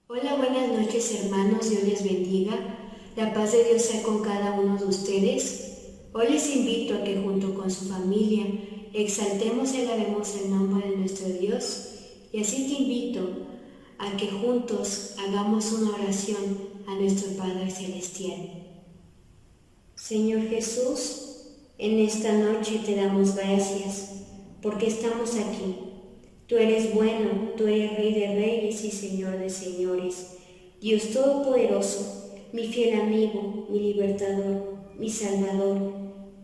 Hola, buenas noches hermanos, Dios les bendiga. La paz de Dios sea con cada uno de ustedes. Hoy les invito a que junto con su familia exaltemos y alabemos el nombre de nuestro Dios. Y así te invito a que juntos hagamos una oración a nuestro Padre Celestial. Señor Jesús, en esta noche te damos gracias porque estamos aquí. Tú eres bueno, tú eres Rey de Reyes y Señor de Señores, Dios Todopoderoso, mi fiel amigo, mi libertador, mi Salvador.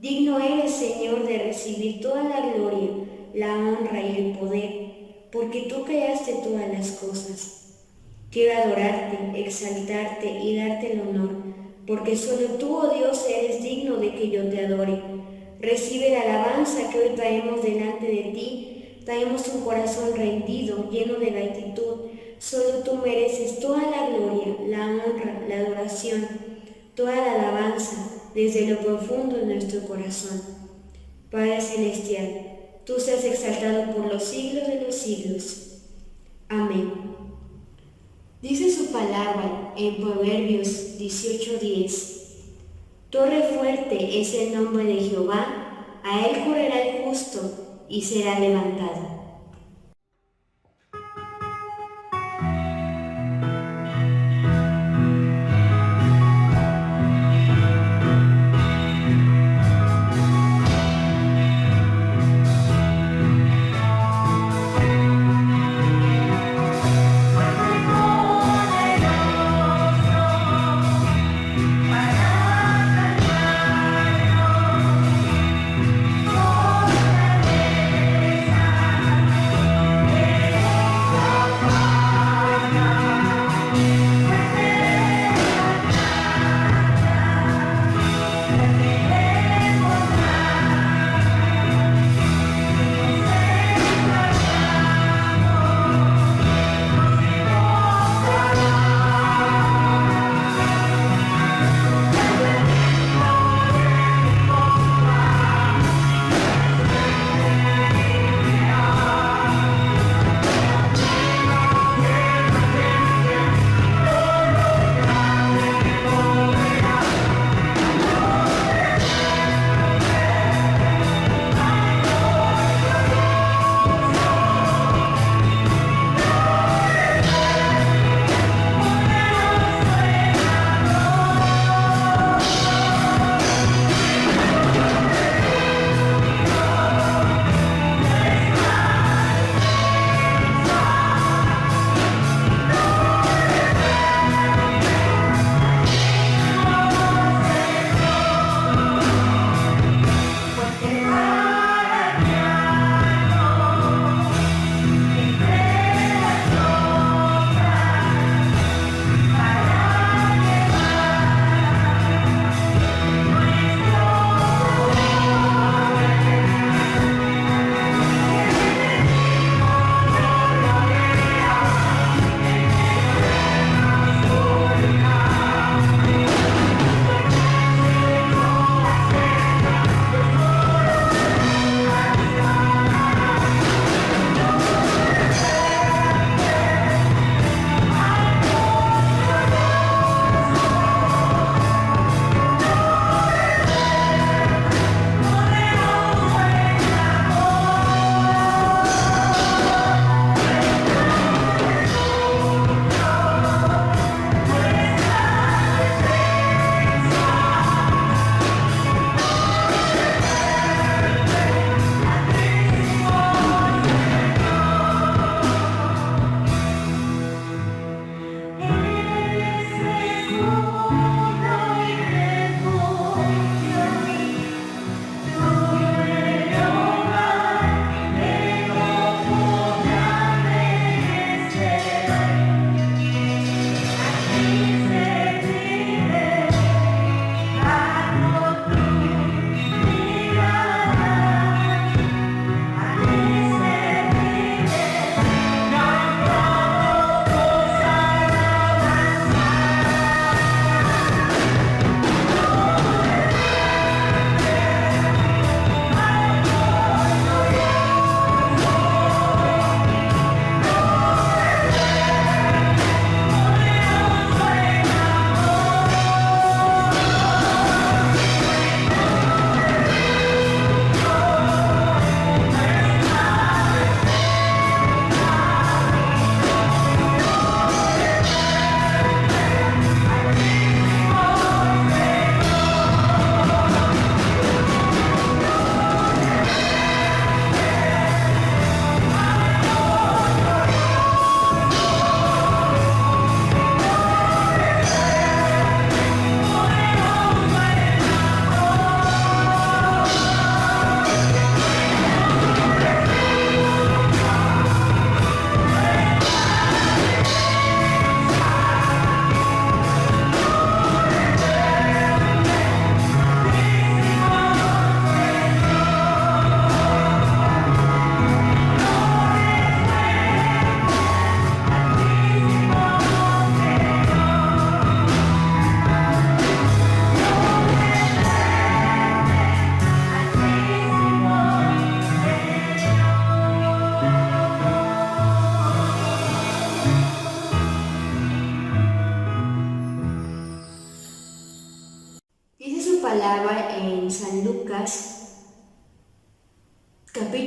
Digno eres, Señor, de recibir toda la gloria, la honra y el poder, porque tú creaste todas las cosas. Quiero adorarte, exaltarte y darte el honor, porque solo tú, oh Dios, eres digno de que yo te adore. Recibe la alabanza que hoy traemos delante de ti. Traemos un corazón rendido, lleno de gratitud. Solo tú mereces toda la gloria, la honra, la adoración, toda la alabanza desde lo profundo de nuestro corazón. Padre Celestial, tú seas exaltado por los siglos de los siglos. Amén. Dice su palabra en Proverbios 18:10. Torre fuerte es el nombre de Jehová, a él correrá el justo y será levantado.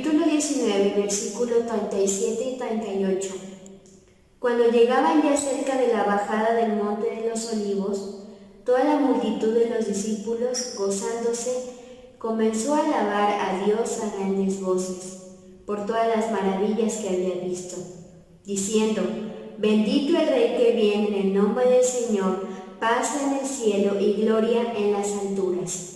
Capítulo 19, versículos 37 y 38. Cuando llegaban ya cerca de la bajada del monte de los olivos, toda la multitud de los discípulos, gozándose, comenzó a alabar a Dios a grandes voces, por todas las maravillas que había visto, diciendo: Bendito el Rey que viene en el nombre del Señor, paz en el cielo y gloria en las alturas.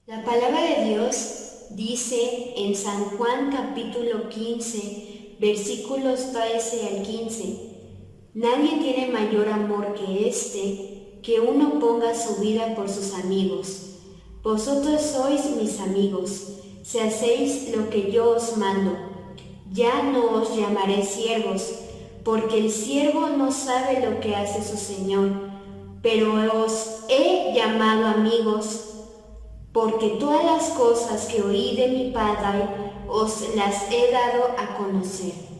La palabra de Dios dice en San Juan capítulo 15, versículos 13 al 15, nadie tiene mayor amor que este, que uno ponga su vida por sus amigos. Vosotros sois mis amigos, si hacéis lo que yo os mando. Ya no os llamaré siervos, porque el siervo no sabe lo que hace su Señor, pero os he llamado amigos, porque todas las cosas que oí de mi Padre os las he dado a conocer.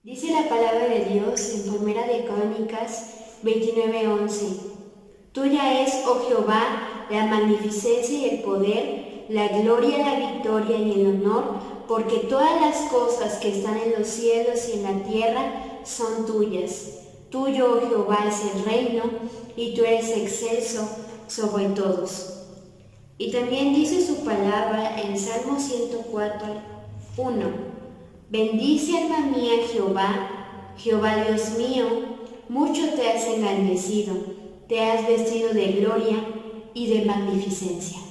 Dice la palabra de Dios en Primera de Crónicas 29:11. Tuya es, oh Jehová, la magnificencia y el poder, la gloria, la victoria y el honor, porque todas las cosas que están en los cielos y en la tierra son tuyas. Tuyo, oh Jehová, es el reino, y tú eres excelso sobre todos. Y también dice su palabra en Salmo 104, 1. Bendice alma mía Jehová, Jehová Dios mío, mucho te has engrandecido, te has vestido de gloria y de magnificencia.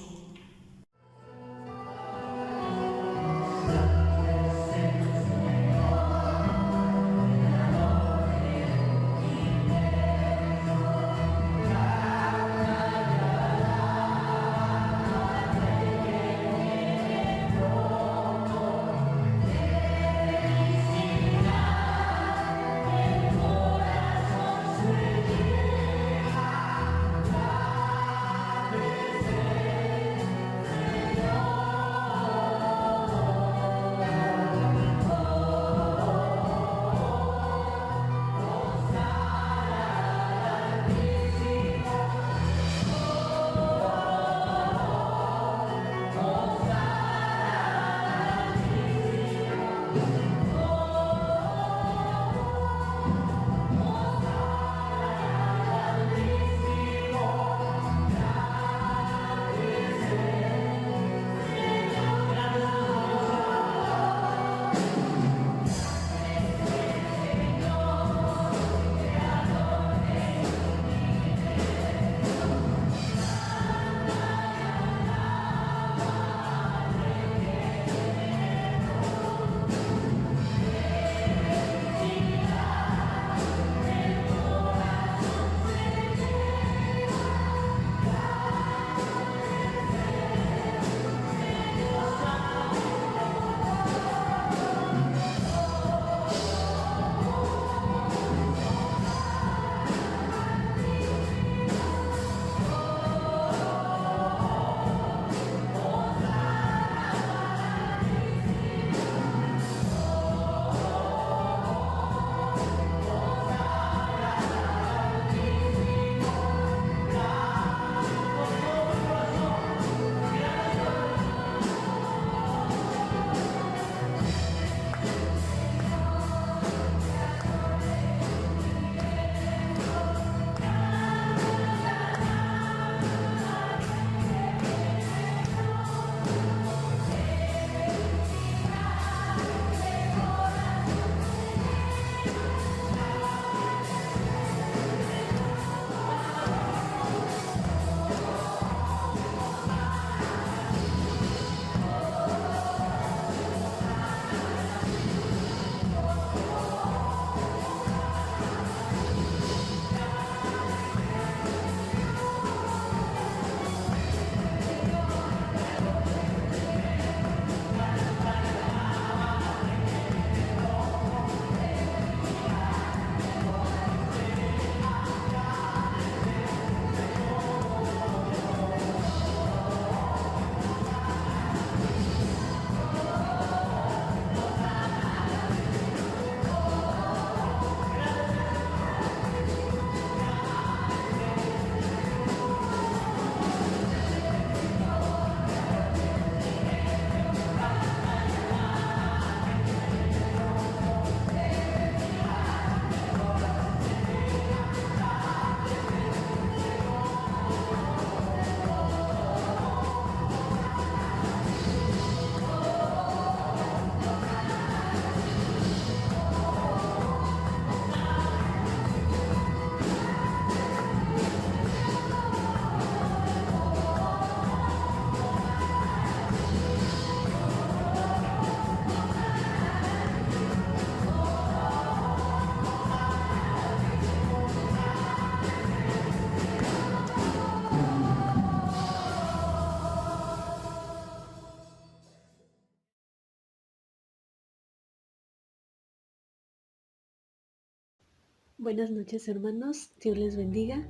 Buenas noches, hermanos, Dios les bendiga.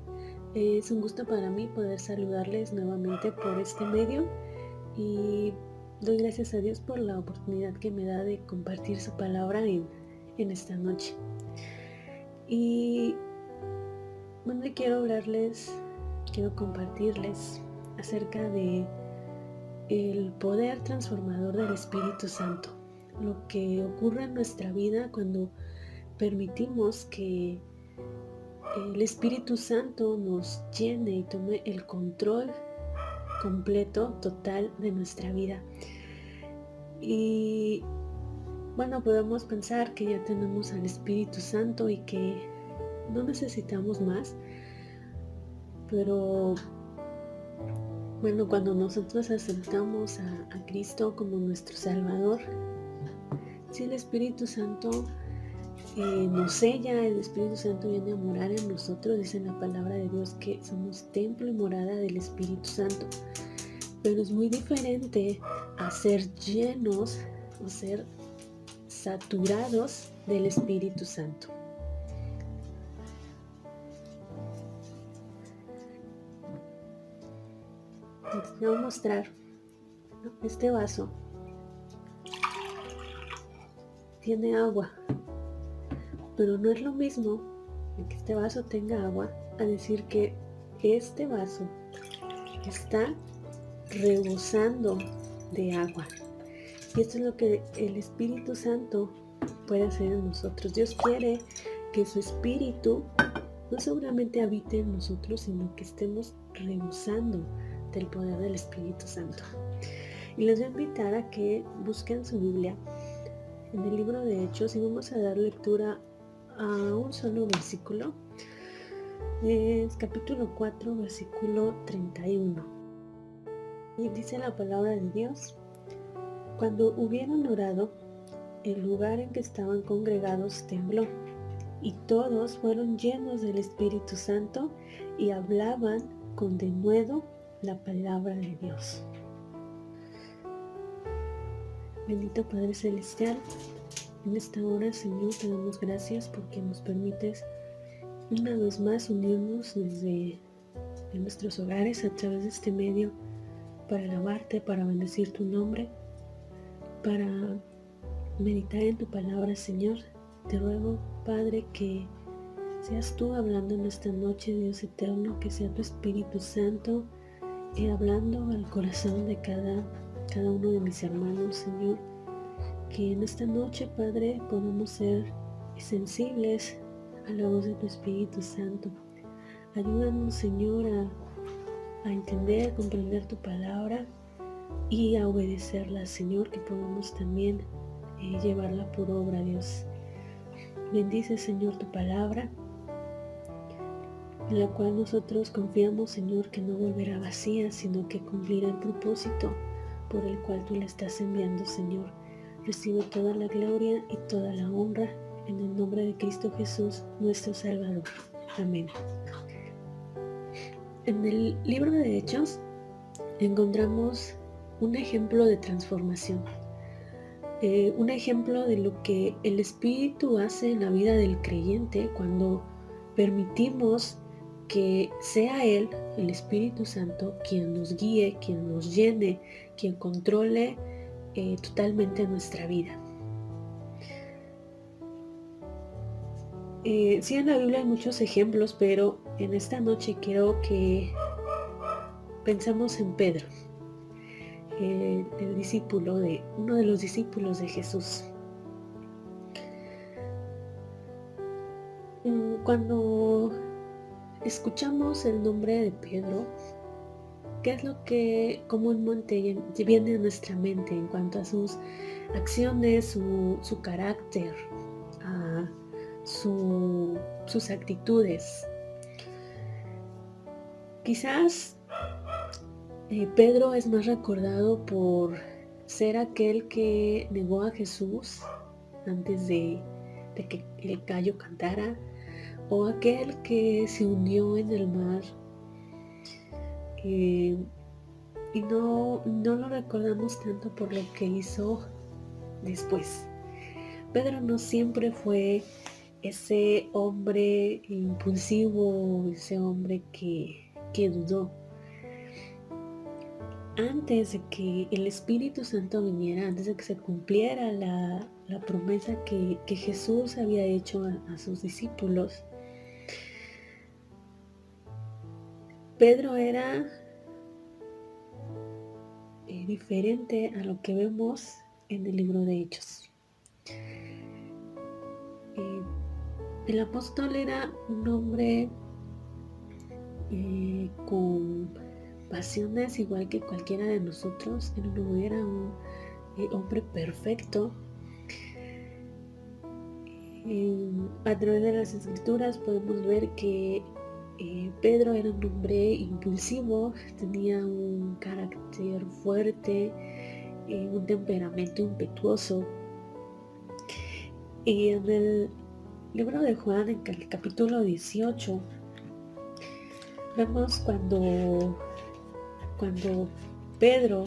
Es un gusto para mí poder saludarles nuevamente por este medio y doy gracias a Dios por la oportunidad que me da de compartir su palabra en esta noche. Y quiero compartirles acerca de el poder transformador del Espíritu Santo, lo que ocurre en nuestra vida cuando permitimos que el Espíritu Santo nos llene y tome el control completo, total de nuestra vida. Y bueno, podemos pensar que ya tenemos al Espíritu Santo y que no necesitamos más, pero bueno, cuando nosotros aceptamos a Cristo como nuestro Salvador, si el Espíritu Santo nos sella, el Espíritu Santo viene a morar en nosotros. Dice en la palabra de Dios que somos templo y morada del Espíritu Santo. Pero es muy diferente a ser llenos o ser saturados del Espíritu Santo. Les voy a mostrar este vaso. Tiene agua, pero no es lo mismo que este vaso tenga agua a decir que este vaso está rebosando de agua. Y esto es lo que el Espíritu Santo puede hacer en nosotros. Dios quiere que su Espíritu no solamente habite en nosotros, sino que estemos rebosando del poder del Espíritu Santo. Y les voy a invitar a que busquen su Biblia en el libro de Hechos y vamos a dar lectura a un solo versículo. Es capítulo 4, versículo 31. Y dice la palabra de Dios: cuando hubieron orado, el lugar en que estaban congregados tembló, y todos fueron llenos del Espíritu Santo y hablaban con denuedo la palabra de Dios. Bendito Padre Celestial, en esta hora, Señor, te damos gracias porque nos permites una vez más unirnos desde nuestros hogares a través de este medio para alabarte, para bendecir tu nombre, para meditar en tu palabra, Señor. Te ruego, Padre, que seas tú hablando en esta noche, Dios eterno, que sea tu Espíritu Santo hablando al corazón de cada uno de mis hermanos, Señor. Que en esta noche, Padre, podamos ser sensibles a la voz de tu Espíritu Santo. Ayúdanos, Señor, a entender, comprender tu palabra y a obedecerla, Señor, que podamos también llevarla por obra, Dios. Bendice, Señor, tu palabra, en la cual nosotros confiamos, Señor, que no volverá vacía, sino que cumplirá el propósito por el cual tú la estás enviando, Señor. Recibe toda la gloria y toda la honra en el nombre de Cristo Jesús, nuestro Salvador. Amén. En el libro de Hechos encontramos un ejemplo de transformación, un ejemplo de lo que el Espíritu hace en la vida del creyente cuando permitimos que sea Él, el Espíritu Santo, quien nos guíe, quien nos llene, quien controle totalmente nuestra vida. Sí, en la Biblia hay muchos ejemplos, pero en esta noche quiero que pensemos en Pedro, el discípulo uno de los discípulos de Jesús. Cuando escuchamos el nombre de Pedro, ¿qué es lo que comúnmente viene a nuestra mente en cuanto a sus acciones, su carácter, sus actitudes? Quizás Pedro es más recordado por ser aquel que negó a Jesús antes de que el gallo cantara, o aquel que se hundió en el mar y no lo recordamos tanto por lo que hizo después. Pedro no siempre fue ese hombre impulsivo, ese hombre que dudó. Antes de que el Espíritu Santo viniera, antes de que se cumpliera la promesa que Jesús había hecho a sus discípulos, Pedro era diferente a lo que vemos en el libro de Hechos. El apóstol era un hombre con pasiones igual que cualquiera de nosotros. Él no era un hombre perfecto. A través de las escrituras podemos ver que Pedro era un hombre impulsivo, tenía un carácter fuerte, un temperamento impetuoso. Y en el libro de Juan, en el capítulo 18, vemos cuando Pedro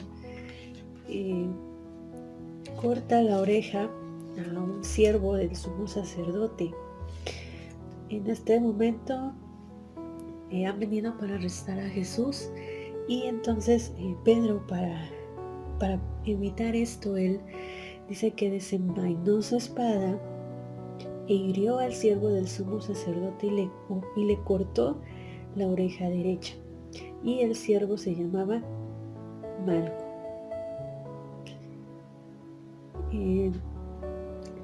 corta la oreja a un siervo del sumo sacerdote. En este momento han venido para arrestar a Jesús, y entonces Pedro, para evitar esto, él dice que desenvainó su espada e hirió al siervo del sumo sacerdote y le cortó la oreja derecha, y el siervo se llamaba Malco.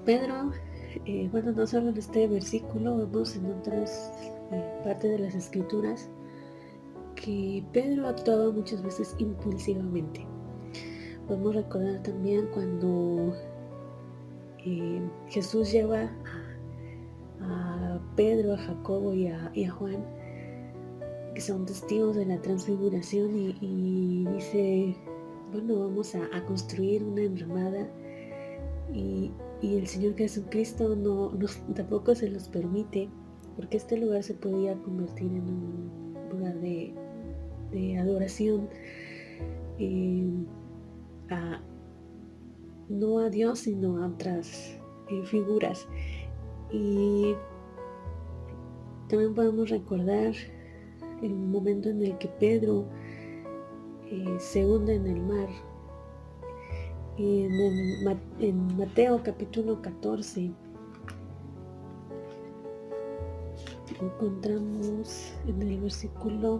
Pedro, no solo en este versículo, vemos en otras partes de las escrituras que Pedro actuaba muchas veces impulsivamente. Podemos recordar también cuando Jesús lleva a Pedro, a Jacobo y a Juan, que son testigos de la transfiguración, y dice, vamos a construir una enramada, y el Señor Jesucristo tampoco se los permite, porque este lugar se podía convertir en un lugar de adoración, no a Dios sino a otras figuras. Y también podemos recordar el momento en el que Pedro se hunde en el mar. En Mateo capítulo 14 encontramos en el versículo,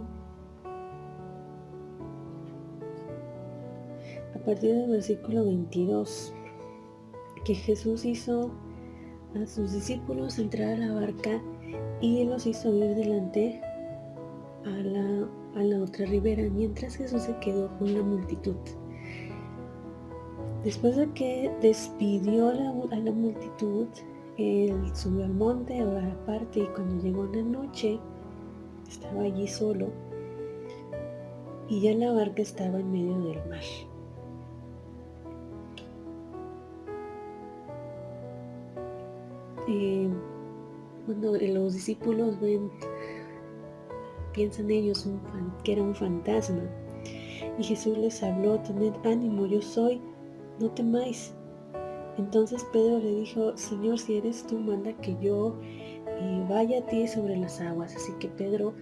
a partir del versículo 22, que Jesús hizo a sus discípulos entrar a la barca y los hizo ir delante a la otra ribera, mientras Jesús se quedó con la multitud. Después de que despidió a la multitud, él subió al monte a orar aparte, y cuando llegó la noche estaba allí solo, y ya la barca estaba en medio del mar. Cuando los discípulos piensan ellos que era un fantasma, y Jesús les habló: tened ánimo, yo soy, no temáis. Entonces Pedro le dijo: Señor, si eres tú, manda que yo vaya a ti sobre las aguas. Así que Pedro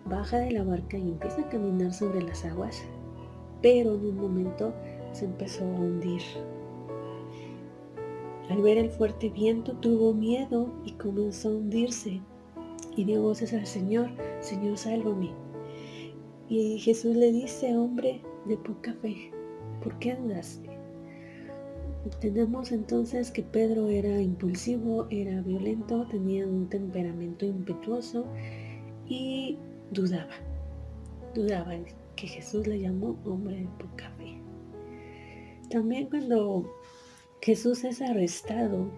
baja de la barca y empieza a caminar sobre las aguas, pero en un momento se empezó a hundir. Al ver el fuerte viento tuvo miedo y comenzó a hundirse, y dio voces al Señor: Señor, sálvame. Y Jesús le dice: hombre de poca fe, ¿por qué dudaste? Tenemos entonces que Pedro era impulsivo, era violento, tenía un temperamento impetuoso y dudaba que Jesús le llamó hombre de poca fe. También cuando Jesús es arrestado,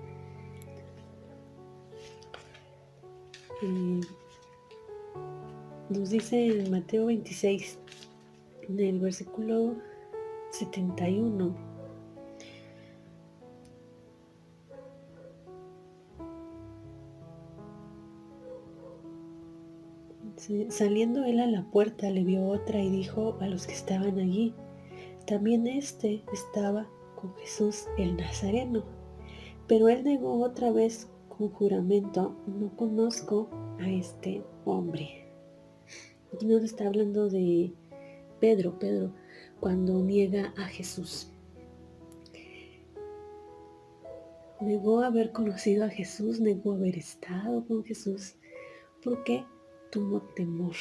nos dice en Mateo 26, en el versículo 71, saliendo él a la puerta, le vio otra y dijo a los que estaban allí: también este estaba con Jesús el Nazareno. Pero él negó otra vez con juramento: no conozco a este hombre. Aquí nos está hablando de Pedro cuando niega a Jesús. Negó haber conocido a Jesús, negó haber estado con Jesús, porque tuvo temor.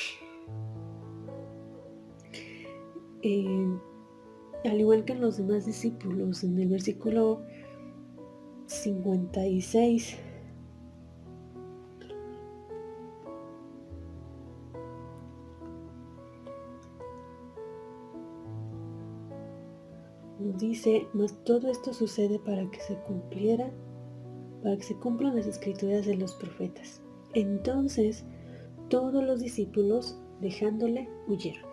al igual que los demás discípulos. En el versículo 56 nos dice: mas todo esto sucede para que se cumplan las escrituras de los profetas. Entonces todos los discípulos, dejándole, huyeron.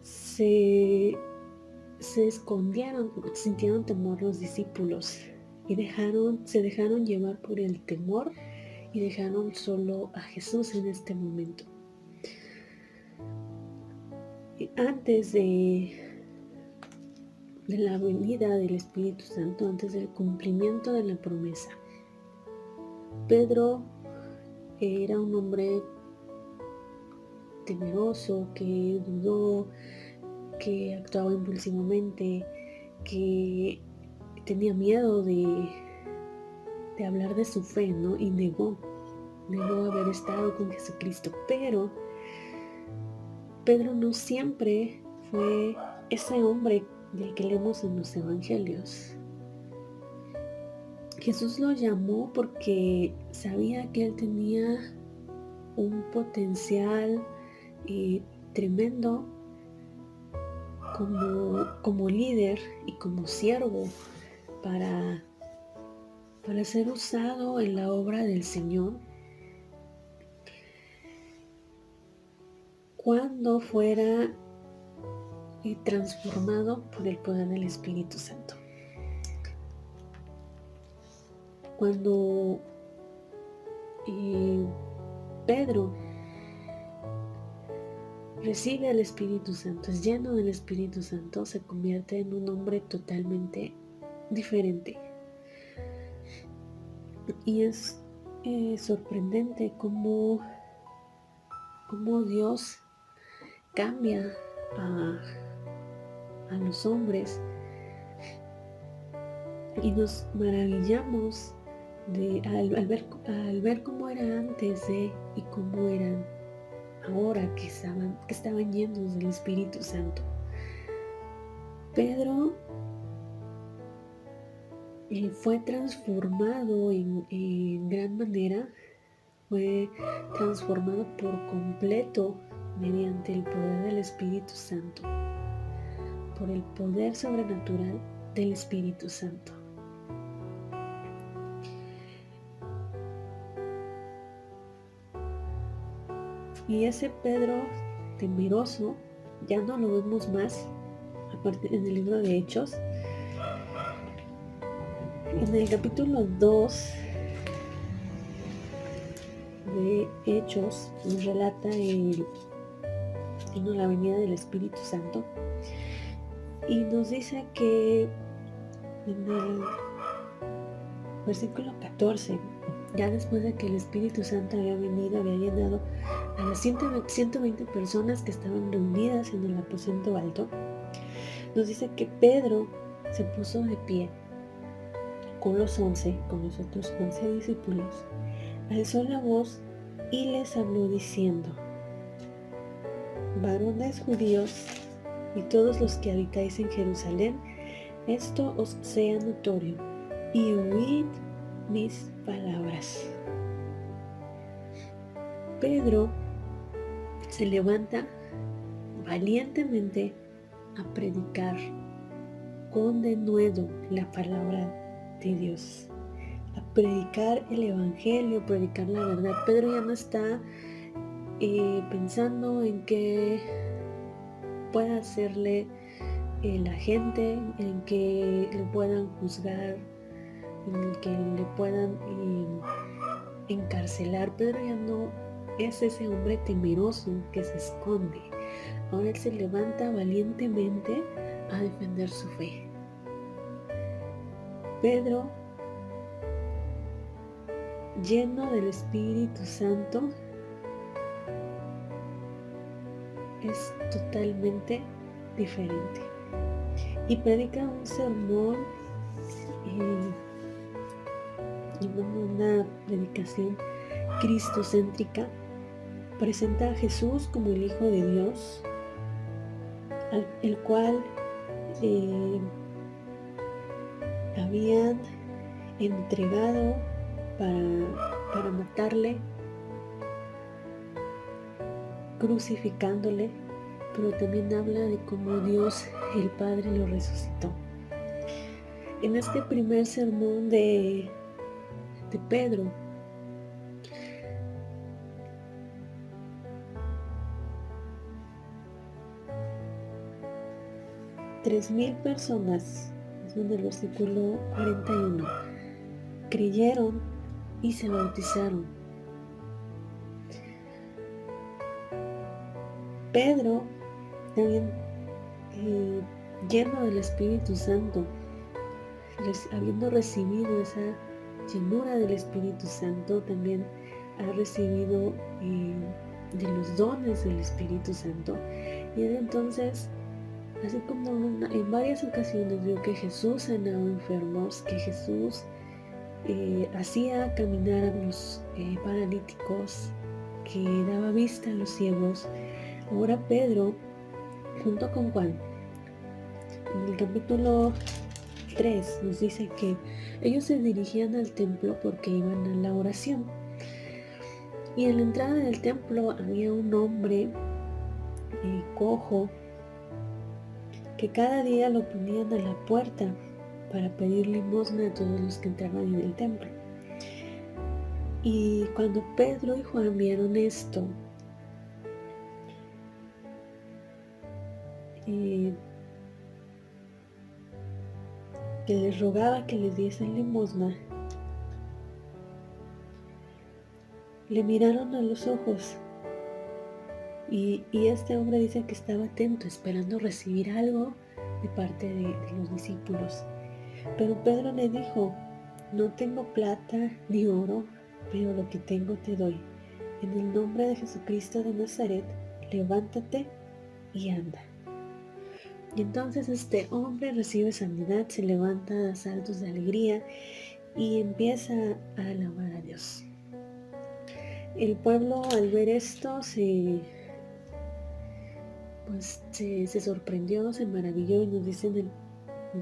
Se escondieron, sintieron temor los discípulos y se dejaron llevar por el temor y dejaron solo a Jesús en este momento. Antes de la venida del Espíritu Santo, antes del cumplimiento de la promesa, Pedro era un hombre temeroso, que dudó, que actuaba impulsivamente, que tenía miedo de hablar de su fe, ¿no? Y negó haber estado con Jesucristo. Pero Pedro no siempre fue ese hombre del que leemos en los evangelios. Jesús lo llamó porque sabía que él tenía un potencial tremendo como líder y como siervo para ser usado en la obra del Señor cuando fuera transformado por el poder del Espíritu Santo. Cuando Pedro recibe al Espíritu Santo, es lleno del Espíritu Santo, se convierte en un hombre totalmente diferente. Y es sorprendente cómo Dios cambia a los hombres, y nos maravillamos al ver cómo era antes de y cómo eran ahora que estaban llenos del Espíritu Santo. Pedro fue transformado en gran manera, fue transformado por completo mediante el poder del Espíritu Santo, por el poder sobrenatural del Espíritu Santo. Y ese Pedro temeroso ya no lo vemos más, aparte en el libro de Hechos. En el capítulo 2 de Hechos nos relata la venida del Espíritu Santo, y nos dice que en el versículo 14, ya después de que el Espíritu Santo había venido, había llenado a las 120 personas que estaban reunidas en el aposento alto, nos dice que Pedro se puso de pie con los otros 11 discípulos, alzó la voz y les habló diciendo: varones judíos y todos los que habitáis en Jerusalén, esto os sea notorio, y oíd mis palabras. Pedro se levanta valientemente a predicar con denuedo la palabra de Dios, a predicar el evangelio, predicar la verdad. Pedro ya no está pensando en que pueda hacerle la gente, en que le puedan juzgar, en que le puedan encarcelar. Pedro ya no es ese hombre temeroso que se esconde. Ahora él se levanta valientemente a defender su fe. Pedro, lleno del Espíritu Santo, es totalmente diferente y predica un sermón y una predicación cristocéntrica. Presenta a Jesús como el Hijo de Dios, el cual habían entregado para matarle, crucificándole, pero también habla de cómo Dios el Padre lo resucitó. En este primer sermón de Pedro, $3,000 personas, es en el versículo 41, creyeron y se bautizaron. Pedro, también lleno del Espíritu Santo, habiendo recibido esa llenura del Espíritu Santo, también ha recibido de los dones del Espíritu Santo. Y entonces, así como en varias ocasiones vio que Jesús sanaba enfermos, que Jesús hacía caminar a los paralíticos, que daba vista a los ciegos, ahora Pedro, junto con Juan, en el capítulo 3 nos dice que ellos se dirigían al templo porque iban a la oración. Y en la entrada del templo había un hombre cojo que cada día lo ponían a la puerta para pedir limosna a todos los que entraban en el templo. Y cuando Pedro y Juan vieron esto, que les rogaba que les diesen limosna, le miraron a los ojos y este hombre dice que estaba atento, esperando recibir algo de parte de los discípulos. Pero Pedro le dijo: no tengo plata ni oro, pero lo que tengo te doy. En el nombre de Jesucristo de Nazaret, levántate y anda. Y entonces este hombre recibe sanidad, se levanta, da saltos de alegría y empieza a alabar a Dios. El pueblo, al ver esto, se sorprendió, se maravilló, y nos dice en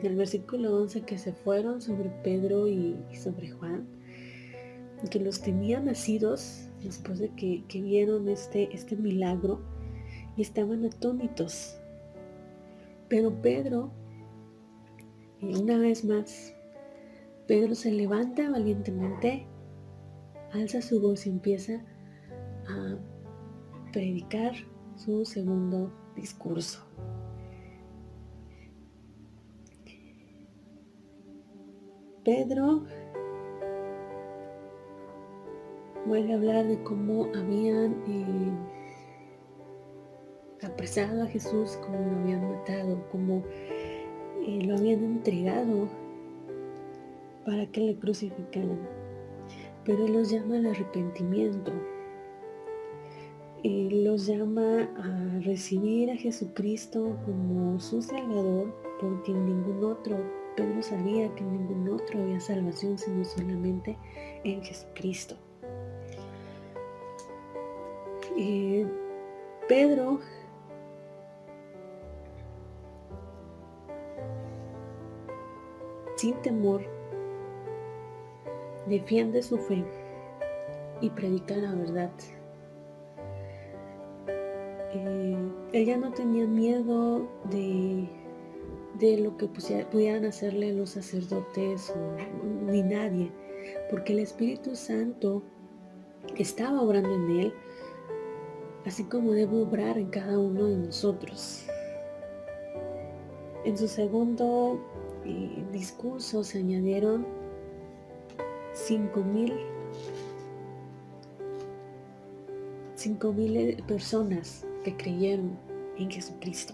el versículo 11 que se fueron sobre Pedro y sobre Juan, que los tenían nacidos después de que vieron este milagro, y estaban atónitos. Pero Pedro, una vez más, Pedro se levanta valientemente, alza su voz y empieza a predicar su segundo discurso. Pedro vuelve a hablar de cómo habían apresado a Jesús, cómo lo habían matado, cómo lo habían entregado para que le crucificaran. Pero Él los llama al arrepentimiento. Él los llama a recibir a Jesucristo como su Salvador, porque en ningún otro, Pedro sabía que en ningún otro había salvación sino solamente en Jesucristo. Pedro sin temor defiende su fe y predica la verdad. Él ya no tenía miedo de lo que pudieran hacerle los sacerdotes ni nadie, porque el Espíritu Santo estaba obrando en él, así como debe obrar en cada uno de nosotros. En su segundo discurso se añadieron 5,000 personas que creyeron en Jesucristo.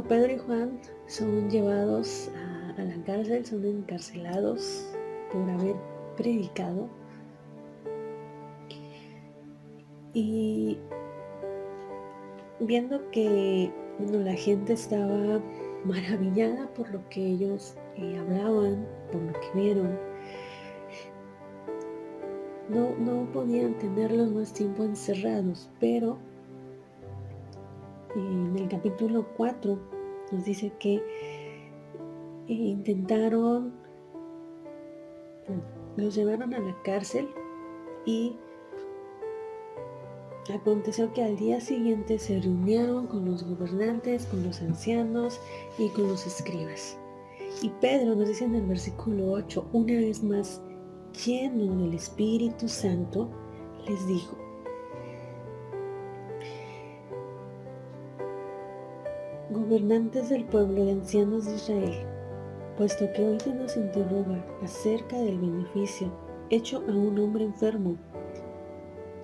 Pedro y Juan son llevados a la cárcel, son encarcelados por haber predicado. Y viendo que la gente estaba maravillada por lo que ellos hablaban, por lo que vieron, no podían tenerlos más tiempo encerrados, pero en el capítulo 4 nos dice que intentaron, los llevaron a la cárcel y aconteció que al día siguiente se reunieron con los gobernantes, con los ancianos y con los escribas. Y Pedro nos dice en el versículo 8, una vez más, lleno del Espíritu Santo, les dijo: gobernantes del pueblo y ancianos de Israel, puesto que hoy se nos interroga acerca del beneficio hecho a un hombre enfermo,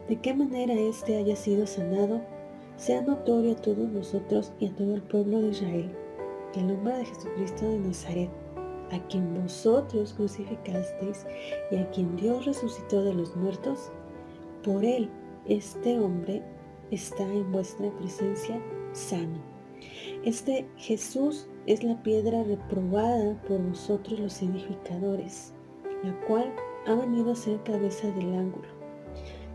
de qué manera éste haya sido sanado, sea notorio a todos nosotros y a todo el pueblo de Israel, que el nombre de Jesucristo de Nazaret, a quien vosotros crucificasteis y a quien Dios resucitó de los muertos, por él este hombre está en vuestra presencia sano. Este Jesús es la piedra reprobada por vosotros los edificadores, la cual ha venido a ser cabeza del ángulo.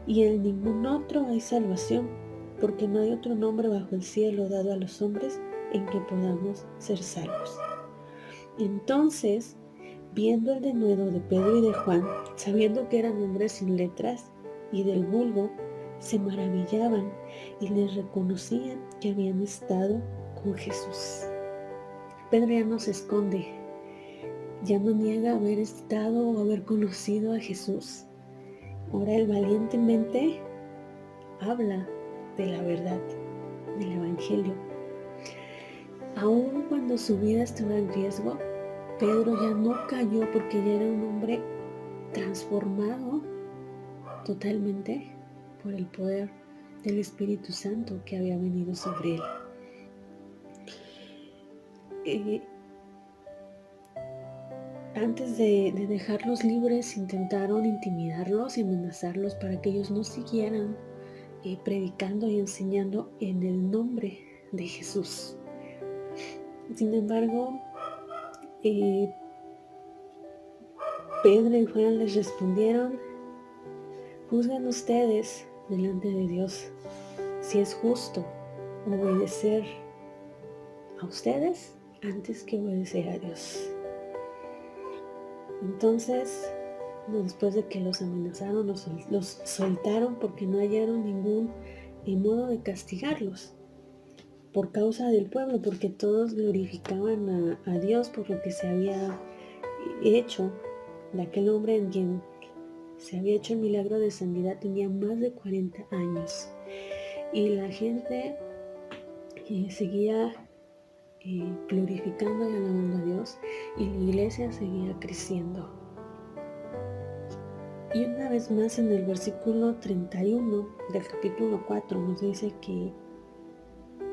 Y en ningún otro hay salvación, porque no hay otro nombre bajo el cielo dado a los hombres en que podamos ser salvos. Entonces, viendo el denuedo de Pedro y de Juan, sabiendo que eran hombres sin letras y del vulgo, se maravillaban y les reconocían que habían estado con Jesús. Pedro ya no se esconde, ya no niega haber estado o haber conocido a Jesús. Ahora él valientemente habla de la verdad, del Evangelio. Aun cuando su vida estaba en riesgo, Pedro ya no cayó porque ya era un hombre transformado totalmente por el poder del Espíritu Santo que había venido sobre él. Antes de dejarlos libres, intentaron intimidarlos y amenazarlos para que ellos no siguieran predicando y enseñando en el nombre de Jesús. Sin embargo, Pedro y Juan les respondieron: juzguen ustedes delante de Dios si es justo obedecer a ustedes antes que obedecer a Dios. Entonces, después de que los amenazaron, los soltaron porque no hallaron ningún modo de castigarlos por causa del pueblo, porque todos glorificaban a Dios por lo que se había hecho. De aquel hombre en quien se había hecho el milagro de sanidad tenía más de 40 años y la gente seguía glorificando y alabando a Dios, y la iglesia seguía creciendo. Y una vez más en el versículo 31 del capítulo 4 nos dice que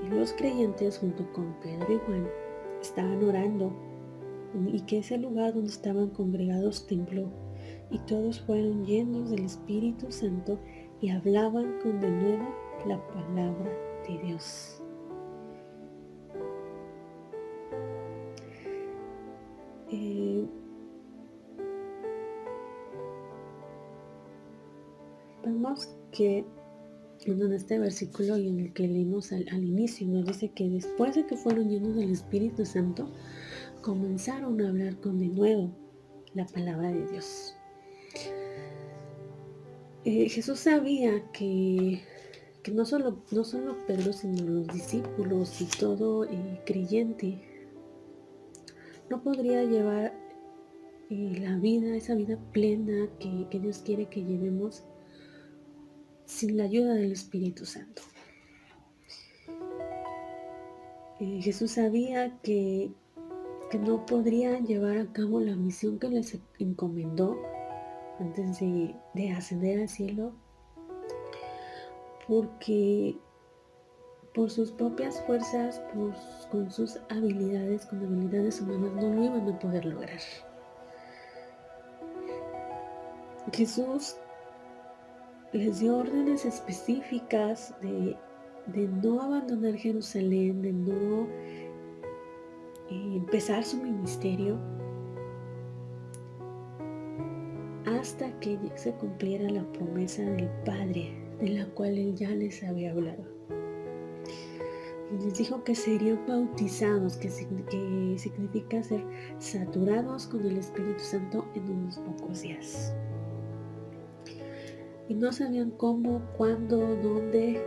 los creyentes junto con Pedro y Juan estaban orando y que ese lugar donde estaban congregados tembló y todos fueron llenos del Espíritu Santo y hablaban con denuedo la palabra de Dios. Vemos que en este versículo y en el que leímos al inicio nos dice que después de que fueron llenos del Espíritu Santo, comenzaron a hablar con denuedo la palabra de Dios. Jesús sabía que no solo Pedro, sino los discípulos y todo creyente no podría llevar esa vida plena que Dios quiere que llevemos sin la ayuda del Espíritu Santo. Jesús sabía que no podrían llevar a cabo la misión que les encomendó antes de ascender al cielo, porque por sus propias fuerzas, con sus habilidades, con habilidades humanas, no lo iban a poder lograr. Jesús les dio órdenes específicas de no abandonar Jerusalén, de no empezar su ministerio hasta que se cumpliera la promesa del Padre, de la cual Él ya les había hablado. Y les dijo que serían bautizados, que significa ser saturados con el Espíritu Santo en unos pocos días. Y no sabían cómo, cuándo, dónde,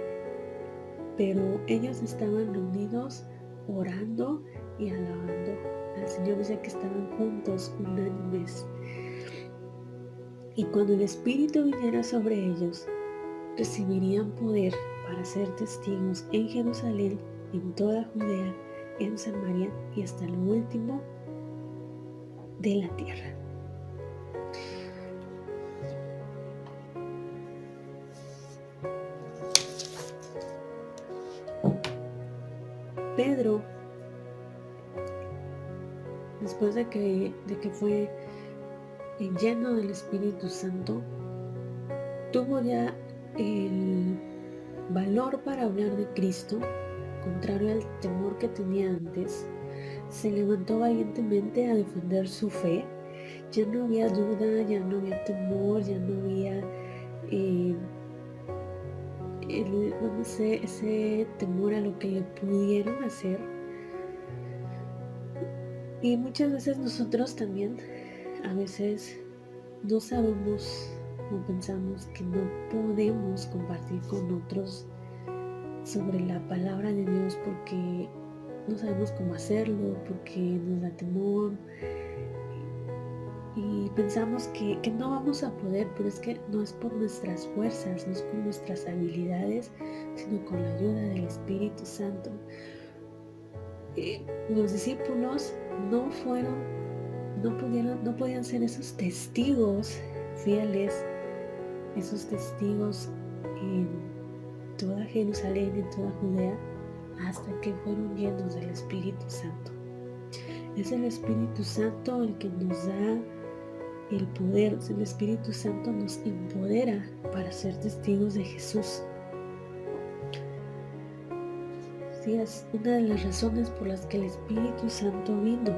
pero ellos estaban reunidos orando y alabando al Señor. Dice que estaban juntos, unánimes. Y cuando el Espíritu viniera sobre ellos, recibirían poder para ser testigos en Jerusalén, en toda Judea, en Samaria y hasta lo último de la tierra. Pedro, después de que fue lleno del Espíritu Santo, tuvo ya el valor para hablar de Cristo, contrario al temor que tenía antes. Se levantó valientemente a defender su fe. Ya no había duda, ya no había temor, ya no había ese temor a lo que le pudieron hacer. Y muchas veces nosotros también, a veces no sabemos o pensamos que no podemos compartir con otros sobre la palabra de Dios porque no sabemos cómo hacerlo, porque nos da temor y pensamos que no vamos a poder, pero es que no es por nuestras fuerzas, no es por nuestras habilidades, sino con la ayuda del Espíritu Santo. Los discípulos no podían ser esos testigos fieles, esos testigos en toda Jerusalén, en toda Judea, hasta que fueron llenos del Espíritu Santo. Es el Espíritu Santo el que nos da el poder. El Espíritu Santo nos empodera para ser testigos de Jesús. Sí, es una de las razones por las que el Espíritu Santo vino,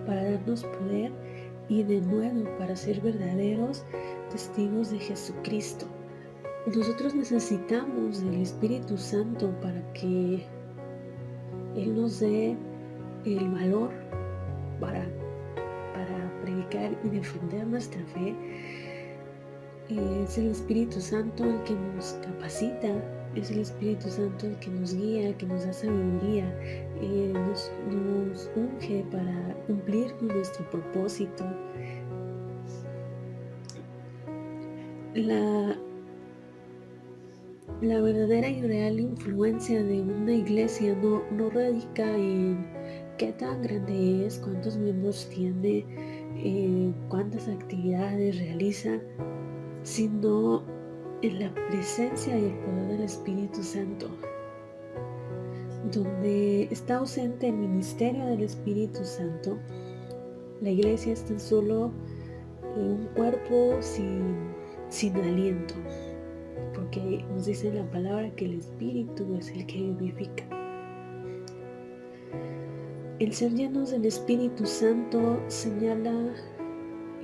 para darnos poder y de nuevo para ser verdaderos testigos de Jesucristo. Nosotros necesitamos del Espíritu Santo para que Él nos dé el valor para predicar y defender nuestra fe. Es el Espíritu Santo el que nos capacita, es el Espíritu Santo el que nos guía, el que nos da sabiduría, nos unge para cumplir con nuestro propósito. La verdadera y real influencia de una iglesia no radica en qué tan grande es, cuántos miembros tiene, cuántas actividades realiza, sino en la presencia y el poder del Espíritu Santo. Donde está ausente el ministerio del Espíritu Santo, la iglesia es tan solo un cuerpo sin aliento, porque nos dice la palabra que el Espíritu es el que vivifica. El ser llenos del Espíritu Santo señala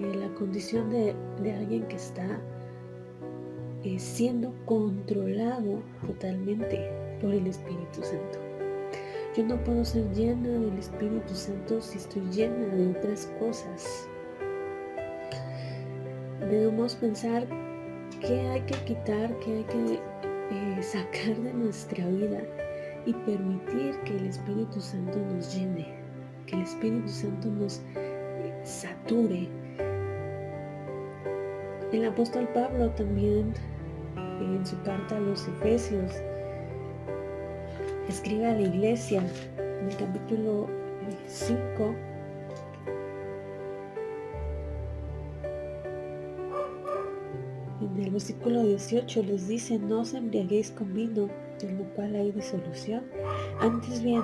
la condición de alguien que está siendo controlado totalmente por el Espíritu Santo. Yo no puedo ser llena del Espíritu Santo si estoy llena de otras cosas. Debemos pensar qué hay que quitar, qué hay que sacar de nuestra vida y permitir que el Espíritu Santo nos llene, que el Espíritu Santo nos sature. El apóstol Pablo también, en su carta a los Efesios, escribe a la iglesia en el capítulo 5, en el versículo 18 les dice: no os embriaguéis con vino, en lo cual hay disolución, antes bien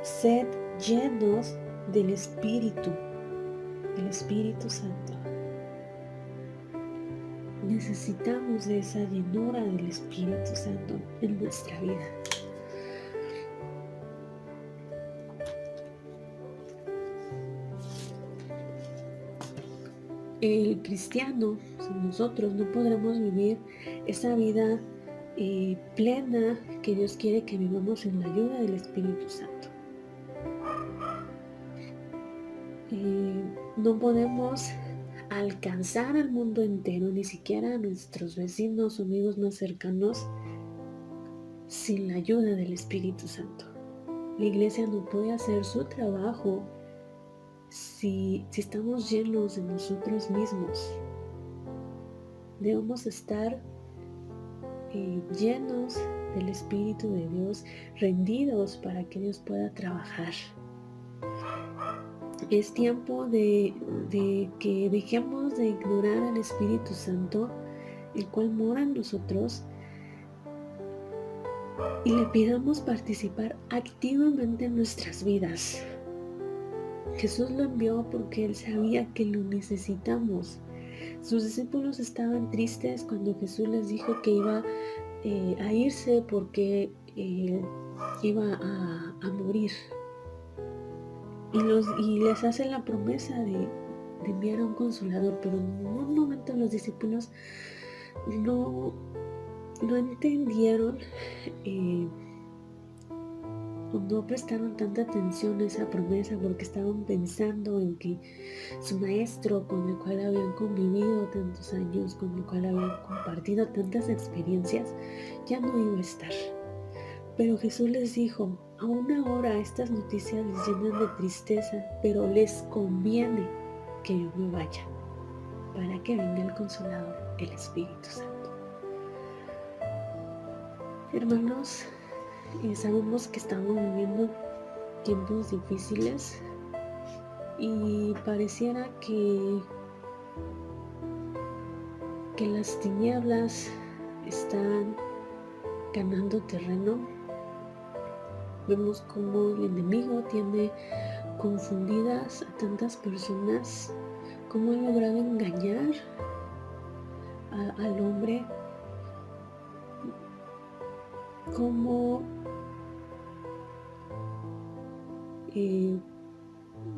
sed llenos del Espíritu Santo. Necesitamos de esa llenura del Espíritu Santo en nuestra vida. El cristiano sin nosotros no podremos vivir esa vida plena que Dios quiere que vivamos en la ayuda del Espíritu Santo. No podemos alcanzar al mundo entero, ni siquiera a nuestros vecinos o amigos más cercanos, sin la ayuda del Espíritu Santo. La iglesia no puede hacer su trabajo si estamos llenos de nosotros mismos. Debemos estar llenos del Espíritu de Dios, rendidos para que Dios pueda trabajar. Es tiempo de que dejemos de ignorar al Espíritu Santo, el cual mora en nosotros, y le pidamos participar activamente en nuestras vidas. Jesús lo envió porque Él sabía que lo necesitamos. Sus discípulos estaban tristes cuando Jesús les dijo que iba a irse porque iba a morir. Y les hace la promesa de enviar a un consolador, pero en un momento los discípulos no entendieron, no prestaron tanta atención a esa promesa porque estaban pensando en que su maestro, con el cual habían convivido tantos años, con el cual habían compartido tantas experiencias, ya no iba a estar. Pero Jesús les dijo: aún ahora estas noticias les llenan de tristeza, pero les conviene que yo me vaya, para que venga el Consolador, el Espíritu Santo. Hermanos, sabemos que estamos viviendo tiempos difíciles y pareciera que las tinieblas están ganando terreno. Vemos cómo el enemigo tiene confundidas a tantas personas, cómo ha logrado engañar al hombre, cómo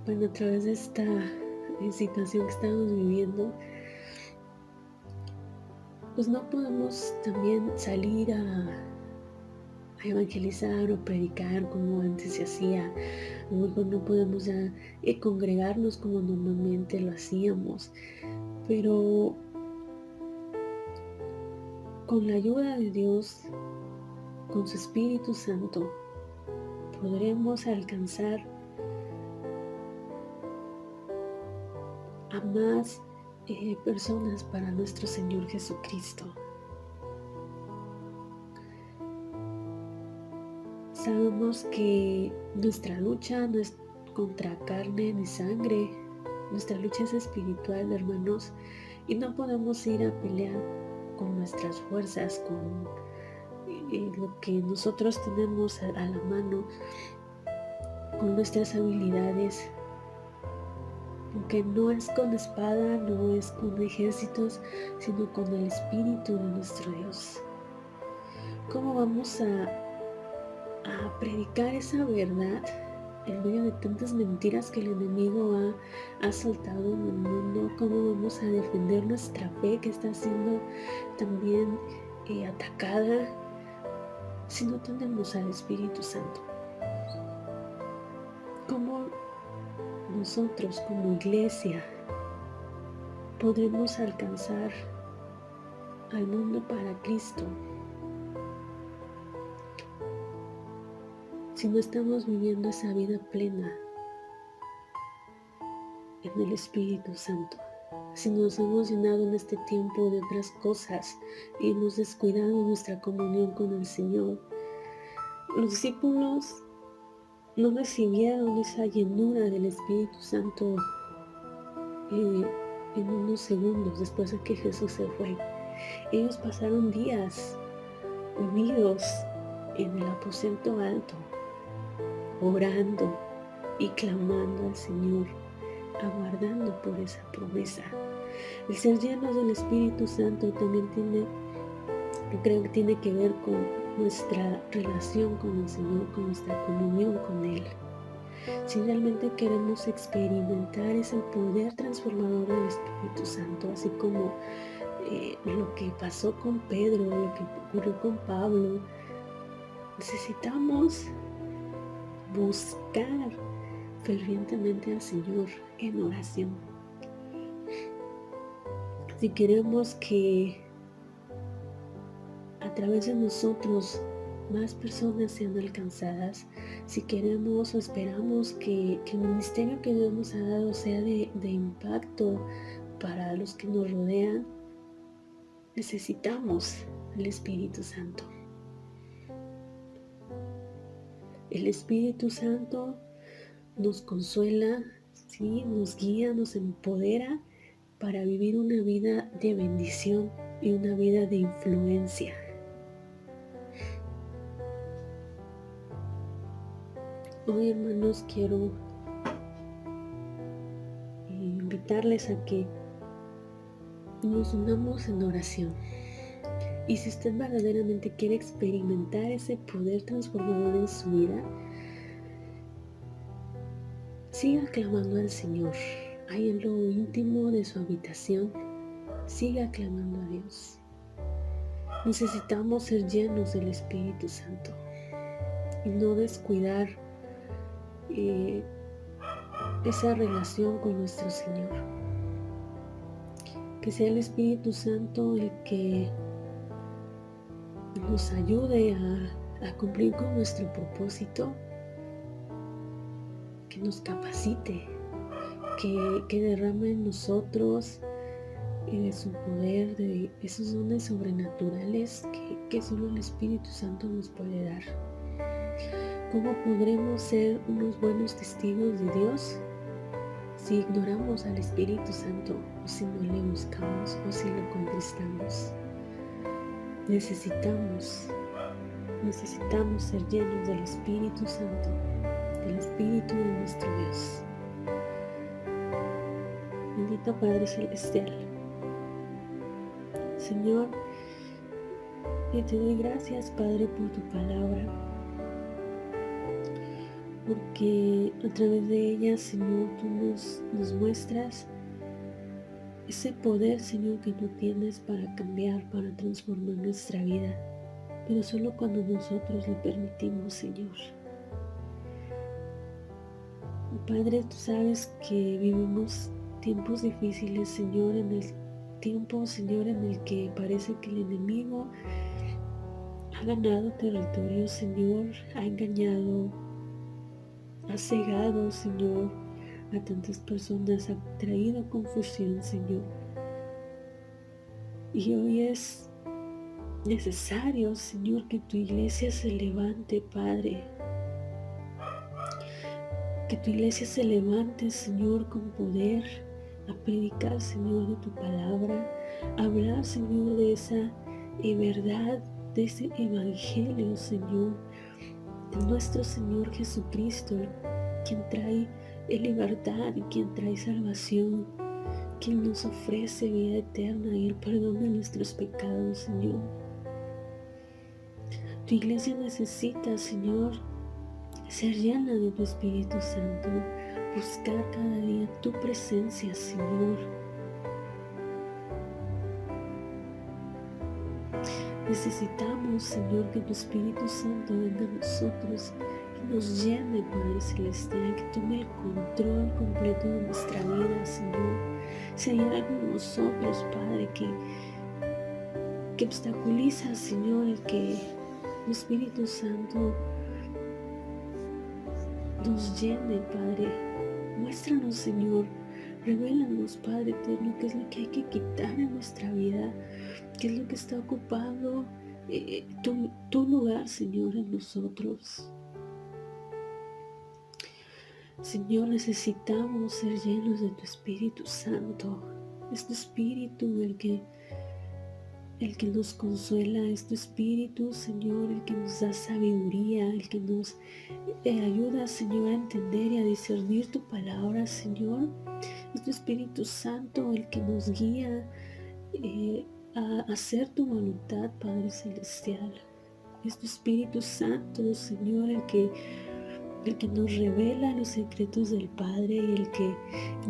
a través de esta situación que estamos viviendo, pues no podemos también salir a evangelizar o predicar como antes se hacía. A lo mejor no podemos ya congregarnos como normalmente lo hacíamos, pero con la ayuda de Dios, con su Espíritu Santo, podremos alcanzar a más personas para nuestro Señor Jesucristo. Sabemos que nuestra lucha no es contra carne ni sangre, nuestra lucha es espiritual, hermanos, y no podemos ir a pelear con nuestras fuerzas, con lo que nosotros tenemos a la mano, con nuestras habilidades, porque no es con espada, no es con ejércitos, sino con el Espíritu de nuestro Dios. ¿Cómo vamos a predicar esa verdad en medio de tantas mentiras que el enemigo ha soltado en el mundo? ¿Cómo vamos a defender nuestra fe que está siendo también atacada si no tenemos al Espíritu Santo? ¿Cómo nosotros como iglesia podremos alcanzar al mundo para Cristo si no estamos viviendo esa vida plena en el Espíritu Santo? Si nos hemos llenado en este tiempo de otras cosas y hemos descuidado nuestra comunión con el Señor. Los discípulos no recibieron esa llenura del Espíritu Santo en unos segundos después de que Jesús se fue. Ellos pasaron días unidos en el aposento alto, orando y clamando al Señor, aguardando por esa promesa. El ser llenos del Espíritu Santo también tiene que ver con nuestra relación con el Señor, con nuestra comunión con Él. Si realmente queremos experimentar ese poder transformador del Espíritu Santo, así como lo que pasó con Pedro, lo que ocurrió con Pablo. Necesitamos buscar fervientemente al Señor en oración. Si queremos que a través de nosotros más personas sean alcanzadas, si queremos o esperamos que el ministerio que Dios nos ha dado sea de impacto para los que nos rodean, necesitamos el Espíritu Santo. El Espíritu Santo nos consuela, ¿sí? Nos guía, nos empodera para vivir una vida de bendición y una vida de influencia. Hoy, hermanos, quiero invitarles a que nos unamos en oración. Y si usted verdaderamente quiere experimentar ese poder transformador en su vida, siga clamando al Señor. Ahí en lo íntimo de su habitación, siga clamando a Dios. Necesitamos ser llenos del Espíritu Santo y no descuidar esa relación con nuestro Señor. Que sea el Espíritu Santo el que nos ayude a cumplir con nuestro propósito, que nos capacite, que derrame en nosotros de su poder, de esos dones sobrenaturales que solo el Espíritu Santo nos puede dar. ¿Cómo podremos ser unos buenos testigos de Dios si ignoramos al Espíritu Santo o si no le buscamos o si lo contristamos? Necesitamos ser llenos del Espíritu Santo, del Espíritu de nuestro Dios. Bendito Padre Celestial, Señor, yo te doy gracias, Padre, por tu palabra, porque a través de ella, Señor, tú nos muestras ese poder, Señor, que tú tienes para cambiar, para transformar nuestra vida, pero solo cuando nosotros lo permitimos, Señor. Padre, tú sabes que vivimos tiempos difíciles, Señor, en el tiempo, Señor, en el que parece que el enemigo ha ganado territorio, Señor, ha engañado, ha cegado, Señor, a tantas personas, ha traído confusión, Señor. Y hoy es necesario, Señor, que tu iglesia se levante, Padre. Que tu iglesia se levante, Señor, con poder, a predicar, Señor, de tu palabra, a hablar, Señor, de esa verdad, de ese evangelio, Señor, de nuestro Señor Jesucristo, quien trae libertad y quien trae salvación, quien nos ofrece vida eterna y el perdón de nuestros pecados, Señor. Tu iglesia necesita, Señor, ser llena de tu Espíritu Santo, buscar cada día tu presencia, Señor. Necesitamos, Señor, que tu Espíritu Santo venga a nosotros, que nos llene, Padre Celestial, que tome el control completo de nuestra vida, Señor. Si hay algo en nosotros, Padre, que obstaculiza, Señor, el que tu Espíritu Santo nos llene, Padre. Muéstranos, Señor. Revélanos, Padre eterno, qué es lo que hay que quitar en nuestra vida, qué es lo que está ocupando tu lugar, Señor, en nosotros. Señor, necesitamos ser llenos de tu Espíritu Santo. Es tu Espíritu el que nos consuela, es tu Espíritu, Señor, el que nos da sabiduría, el que nos ayuda, Señor, a entender y a discernir tu palabra, Señor. Es tu Espíritu Santo el que nos guía a hacer tu voluntad, Padre Celestial. Es tu Espíritu Santo, Señor, el que nos revela los secretos del Padre y el que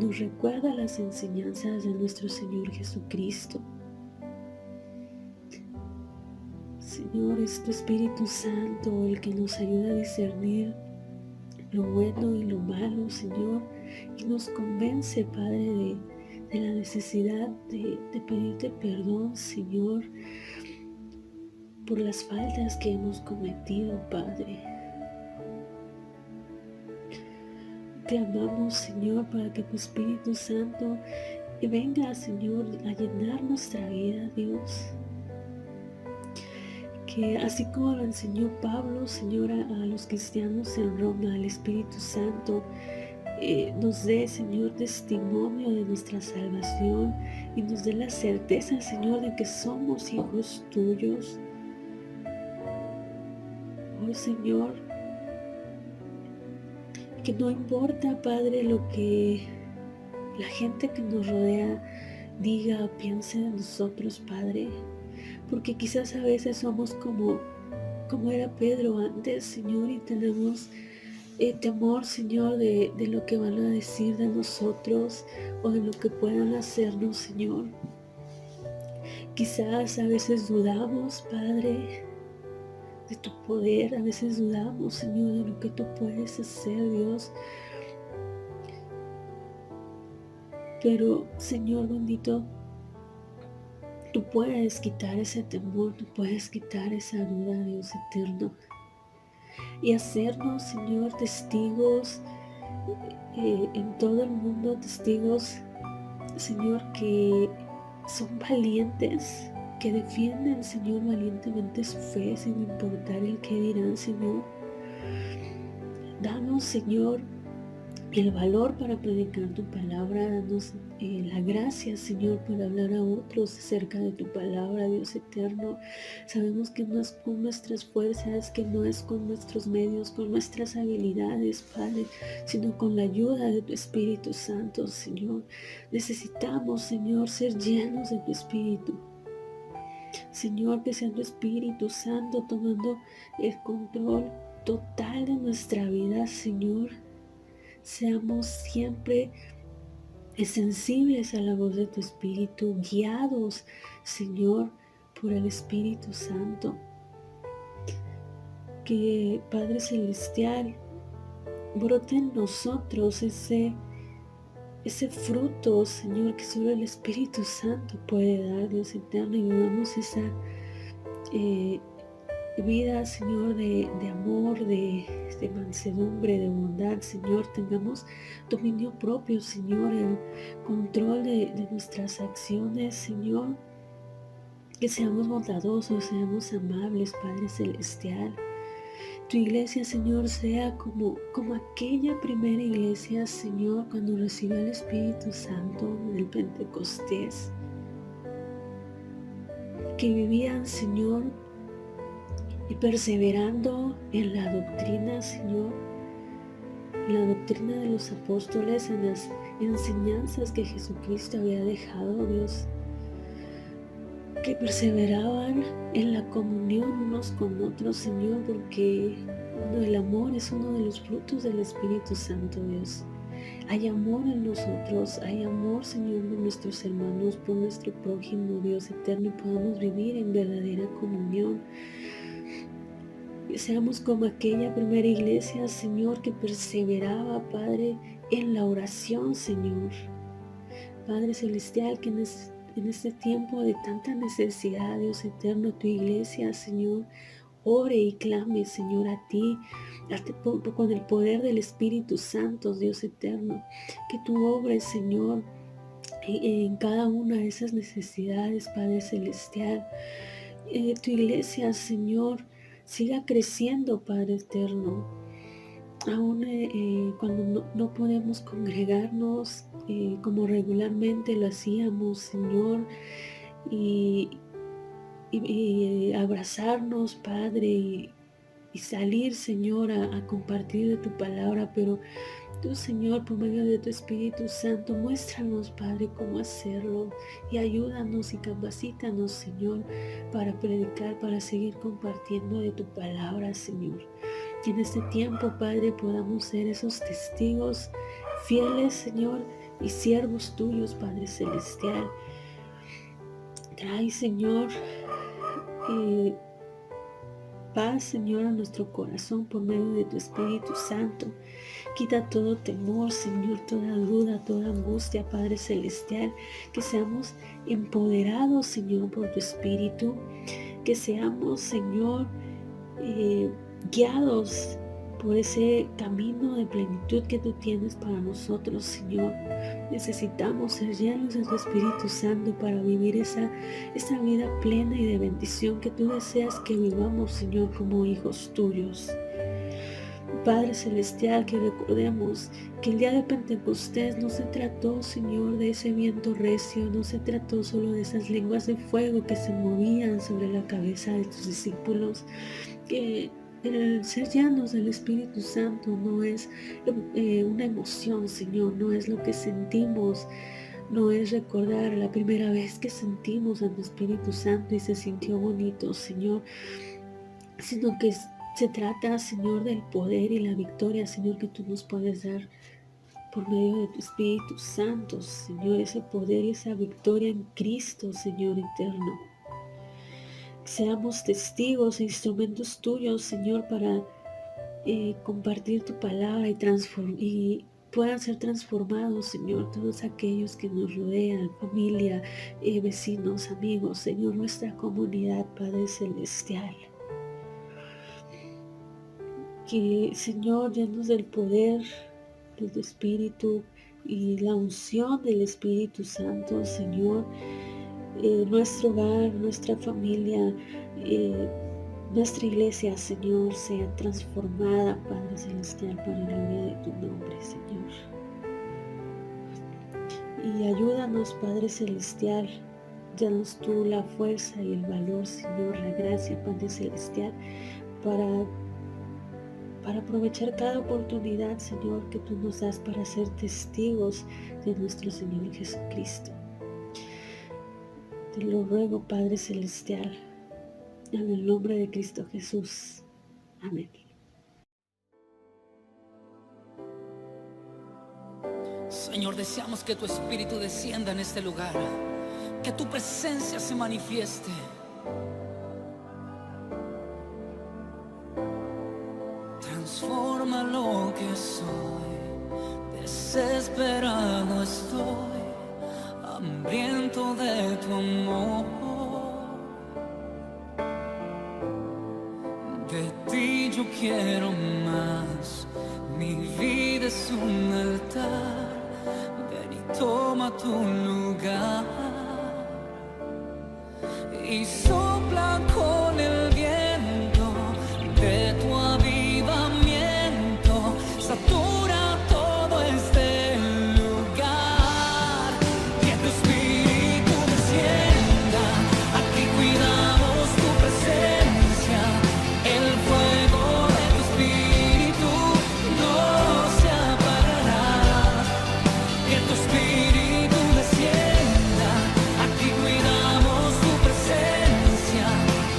nos recuerda las enseñanzas de nuestro Señor Jesucristo. Señor, es tu Espíritu Santo el que nos ayuda a discernir lo bueno y lo malo, Señor, y nos convence, Padre, de la necesidad de pedirte perdón, Señor, por las faltas que hemos cometido, Padre. Te amamos, Señor, para que tu Espíritu Santo venga, Señor, a llenar nuestra vida, Dios. Que así como lo enseñó Pablo, Señor, a los cristianos en Roma, al Espíritu Santo, nos dé, Señor, testimonio de nuestra salvación y nos dé la certeza, Señor, de que somos hijos tuyos. Oh, Señor, que no importa, Padre, lo que la gente que nos rodea diga o piense de nosotros, Padre, porque quizás a veces somos como era Pedro antes, Señor, y tenemos temor, Señor, de lo que van a decir de nosotros o de lo que puedan hacernos, Señor. Quizás a veces dudamos, Padre, de tu poder, a veces dudamos, Señor, de lo que tú puedes hacer, Dios. Pero, Señor bendito, tú puedes quitar ese temor, tú puedes quitar esa duda, Dios eterno, y hacernos, Señor, testigos en todo el mundo, testigos, Señor, que son valientes, que defienden, Señor, valientemente su fe, sin importar el que dirán, Señor. Danos, Señor, el valor para predicar tu palabra, danos la gracia, Señor, para hablar a otros acerca de tu palabra, Dios eterno. Sabemos que no es con nuestras fuerzas, que no es con nuestros medios, con nuestras habilidades, Padre, sino con la ayuda de tu Espíritu Santo, Señor. Necesitamos, Señor, ser llenos de tu Espíritu. Señor, que sea tu Espíritu Santo tomando el control total de nuestra vida, Señor. Seamos siempre sensibles a la voz de tu Espíritu, guiados, Señor, por el Espíritu Santo. Que, Padre Celestial, brote en nosotros ese fruto, Señor, que solo el Espíritu Santo puede dar, Dios eterno, y vivamos esa vida, Señor, de amor, de mansedumbre, de bondad, Señor. Tengamos dominio propio, Señor, el control de nuestras acciones, Señor. Que seamos bondadosos, seamos amables, Padre Celestial. Tu iglesia, Señor, sea como aquella primera iglesia, Señor, cuando recibió el Espíritu Santo del Pentecostés. Que vivían, Señor, y perseverando en la doctrina, Señor, en la doctrina de los apóstoles, en las enseñanzas que Jesucristo había dejado, Dios. Que perseveraban en la comunión unos con otros, Señor, porque el amor es uno de los frutos del Espíritu Santo, Dios. Hay amor en nosotros, hay amor, Señor, por nuestros hermanos, por nuestro prójimo, Dios eterno, y podamos vivir en verdadera comunión. Que seamos como aquella primera iglesia, Señor, que perseveraba, Padre, en la oración, Señor. Padre Celestial, que en este tiempo de tanta necesidad, Dios eterno, tu iglesia, Señor, ore y clame, Señor, a ti, con el poder del Espíritu Santo, Dios eterno. Que tú obres, Señor, en cada una de esas necesidades, Padre Celestial. Tu iglesia, Señor, siga creciendo, Padre eterno. Aún cuando no podemos congregarnos como regularmente lo hacíamos, Señor, y abrazarnos, Padre, y salir, Señor, a compartir de tu palabra, pero tú, Señor, por medio de tu Espíritu Santo, muéstranos, Padre, cómo hacerlo, y ayúdanos y capacítanos, Señor, para predicar, para seguir compartiendo de tu palabra, Señor. Que en este tiempo, Padre, podamos ser esos testigos fieles, Señor, y siervos tuyos, Padre Celestial. Trae, Señor, paz, Señor, a nuestro corazón por medio de tu Espíritu Santo. Quita todo temor, Señor, toda duda, toda angustia, Padre Celestial. Que seamos empoderados, Señor, por tu Espíritu. Que seamos, Señor, guiados por ese camino de plenitud que tú tienes para nosotros, Señor. Necesitamos ser llenos de tu Espíritu Santo para vivir esa vida plena y de bendición que tú deseas que vivamos, Señor, como hijos tuyos. Padre Celestial, que recordemos que el día de Pentecostés no se trató, Señor, de ese viento recio, no se trató solo de esas lenguas de fuego que se movían sobre la cabeza de tus discípulos, que el ser llenos del Espíritu Santo no es una emoción, Señor, no es lo que sentimos, no es recordar la primera vez que sentimos a tu Espíritu Santo y se sintió bonito, Señor, sino que se trata, Señor, del poder y la victoria, Señor, que tú nos puedes dar por medio de tu Espíritu Santo, Señor, ese poder y esa victoria en Cristo, Señor eterno. Seamos testigos e instrumentos tuyos, Señor, para compartir tu palabra y puedan ser transformados, Señor, todos aquellos que nos rodean, familia, vecinos, amigos, Señor, nuestra comunidad, Padre Celestial. Que, Señor, llenos del poder de tu Espíritu y la unción del Espíritu Santo, Señor, nuestro hogar, nuestra familia, nuestra iglesia, Señor, sea transformada, Padre Celestial, para la gloria de tu nombre, Señor. Y ayúdanos, Padre Celestial, danos tú la fuerza y el valor, Señor, la gracia, Padre Celestial, para aprovechar cada oportunidad, Señor, que tú nos das para ser testigos de nuestro Señor Jesucristo. Te lo ruego, Padre Celestial, en el nombre de Cristo Jesús. Amén. Señor, deseamos que tu Espíritu descienda en este lugar, que tu presencia se manifieste. Transforma lo que soy, desesperado estoy, hambriento de tu amor. De ti yo quiero más, mi vida es un altar, ven y toma tu lugar. Y sopla con el viento de tu avivamiento, satura todo este lugar. Que tu Espíritu descienda, aquí cuidamos tu presencia. El fuego de tu Espíritu no se apagará. Que tu Espíritu descienda, aquí cuidamos tu presencia.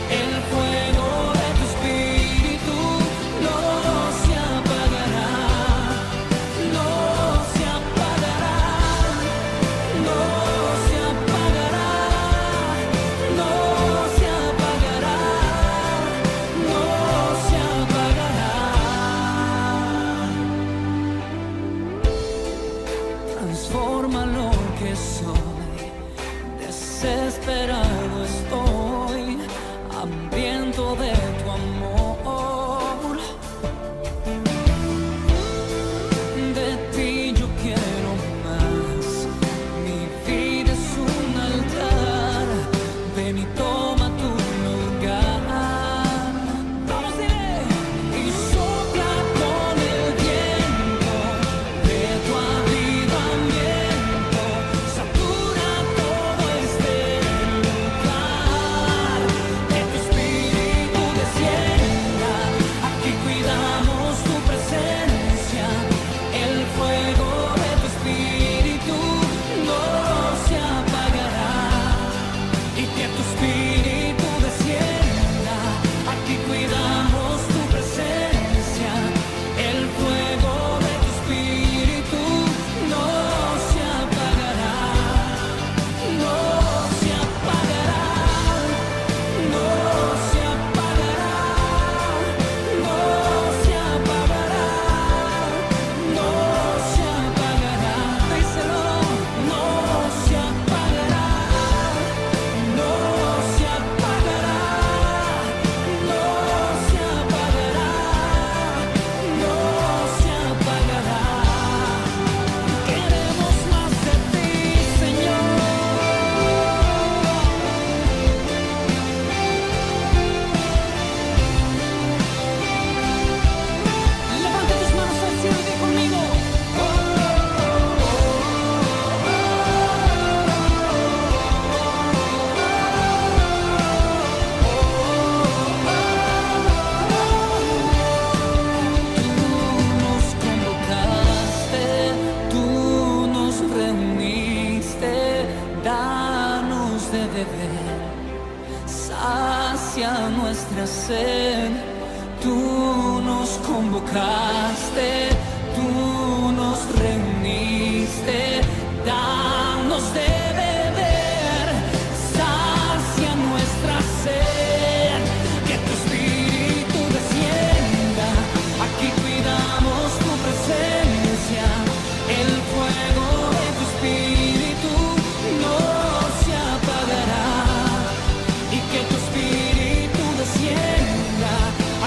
El fuego de tu Espíritu no se apagará, no se apagará, no se apagará, no se apagará, no se apagará. Transforma lo que soy, desesperado estoy, hambriento de tu amor. De ti yo quiero más, mi vida es un altar, ven y toma tu lugar. Vamos, dile. Y sopla con el viento de tu avivamiento, satura todo este lugar. beber, sacia nuestra sed. Tú nos convocaste, tú nos reuniste, danos de beber, sacia nuestra sed, que tu espíritu descienda, aquí cuidamos tu presencia, el fuego de tu espíritu no se apagará, y que tu espíritu descienda,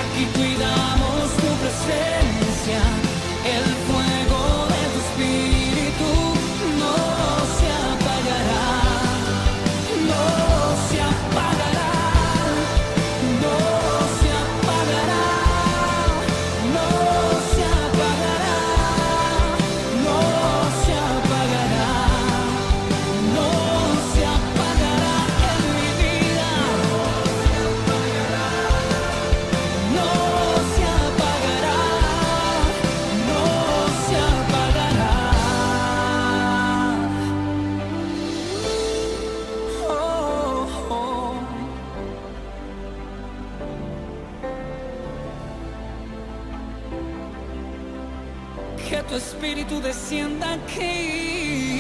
aquí cuidamos tu presencia, el fuego de tu espíritu no se apagará, no se apagará, no se apagará, no se apagará, no se apagará, no se apagará en mi vida, no se apagará, no se apagará. Oh, oh. Que tu espíritu descienda aquí.